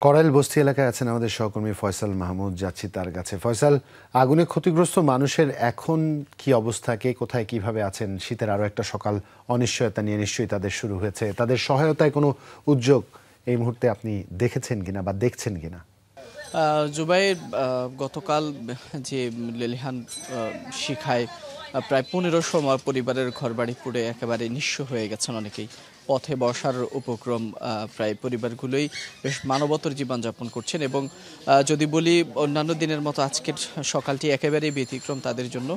করাইল বস্তি এলাকায় আছেন আমাদের সহকর্মী ফয়সাল মাহমুদ, যাচ্ছি তার কাছে। ফয়সাল, আগুনে ক্ষতিগ্রস্ত মানুষের এখন কি অবস্থা, কে কোথায় কিভাবে আছেন? শীতের আরো একটা সকাল, অনিশ্চয়তা নিয়ে নিশ্চয়ই তাদের শুরু হয়েছে। তাদের সহায়তায় কোনো উদ্যোগ এই মুহূর্তে আপনি দেখেছেন কিনা বা দেখছেন কিনা? জুবাইর, গতকাল যে লেলিহান শিখায় প্রায় 1500 পরিবারের ঘরবাড়ি পুড়ে একেবারে নিঃস্ব হয়ে গেছেন অনেকেই। পথে বসার উপক্রম প্রায় পরিবারগুলোই বেশ মানবতর জীবনযাপন করছেন। এবং যদি বলি অন্যান্য দিনের মতো আজকের সকালটি একেবারেই ব্যতিক্রম তাদের জন্য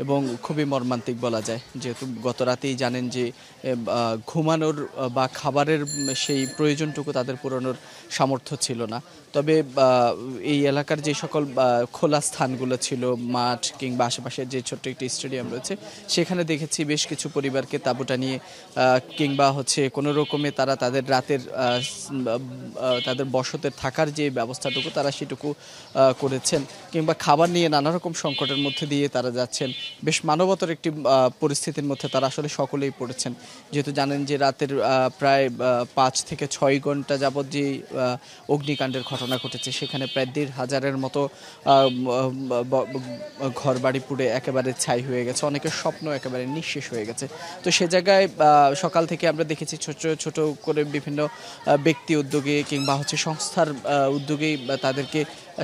এবং খুবই মর্মান্তিক বলা যায়, যেহেতু গত রাতেই জানেন যে ঘুমানোর বা খাবারের সেই প্রয়োজনটুকু তাদের পূরণের সামর্থ্য ছিল না। তবে এই এলাকার যে সকল খোলা স্থানগুলো ছিল, মাঠ কিংবা আশেপাশের যে ছোট্ট একটি স্টেডিয়াম রয়েছে, সেখানে দেখেছি বেশ কিছু পরিবারকে তাঁবুটা নিয়ে কিংবা কোনো রকমে তারা তাদের রাতের তাদের বসতের থাকার যে ব্যবস্থাটুকু তারা সেটুকু করেছেন, কিংবা খাবার নিয়ে নানা রকম সংকটের মধ্যে দিয়ে তারা যাচ্ছেন। বেশ মানবতার একটি পরিস্থিতির মধ্যে তারা আসলে সকলেই পড়েছেন, যেহেতু জানেন যে রাতের প্রায় 5 থেকে 6 ঘন্টা যাবৎ যে অগ্নিকাণ্ডের ঘটনা ঘটেছে, সেখানে প্রায় 1500-এর মতো ঘর বাড়ি পুড়ে একেবারে ছাই হয়ে গেছে। অনেকের স্বপ্ন একেবারে নিঃশেষ হয়ে গেছে। তো সে জায়গায় সকাল থেকে আমরা দেখেছি ছোট ছোট করে বিভিন্ন ব্যক্তি উদ্যোগে কিংবা সংস্থার উদ্যোগেই তাদেরকে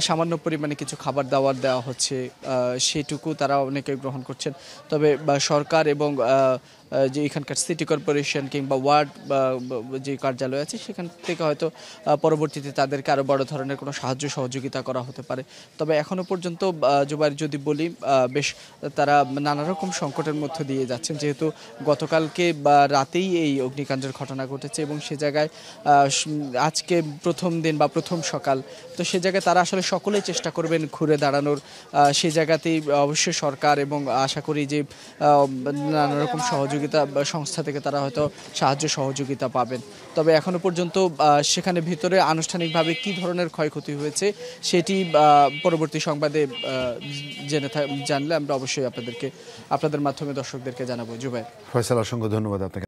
সামান্য পরিমাণে কিছু খাবার দাবার দেওয়া হচ্ছে, সেটুকু তারা অনেকে গ্রহণ করছেন। তবে সরকার এবং যে এখানকার সিটি কর্পোরেশন কিংবা ওয়ার্ড যে কার্যালয় আছে, সেখান থেকে হয়তো পরবর্তীতে তাদেরকে আরও বড় ধরনের কোনো সাহায্য সহযোগিতা করা হতে পারে। তবে এখনও পর্যন্ত জুবাইর, যদি বলি, বেশ তারা নানা রকম সংকটের মধ্যে দিয়ে যাচ্ছেন, যেহেতু গতকালকে রাতেই এই অগ্নিকাণ্ডের ঘটনা ঘটেছে এবং সে জায়গায় আজকে প্রথম দিন বা প্রথম সকাল। তো সে জায়গায় তারা আসলে সকলেই চেষ্টা করবেন ঘুরে দাঁড়ানোর। সে জায়গাতেই অবশ্যই সরকার এবং আশা করি যে নানা রকম সহযোগিতা সংস্থা থেকে তারা হয়তো সাহায্য সহযোগিতা পাবেন। তবে এখনো পর্যন্ত সেখানে ভিতরে আনুষ্ঠানিকভাবে কি ধরনের ক্ষয়ক্ষতি হয়েছে সেটি পরবর্তী সংবাদে জানলে আমরা অবশ্যই আপনাদের মাধ্যমে দর্শকদেরকে জানাবো। জুবাইর, ফয়সাল, অসংখ্য ধন্যবাদ আপনাকে।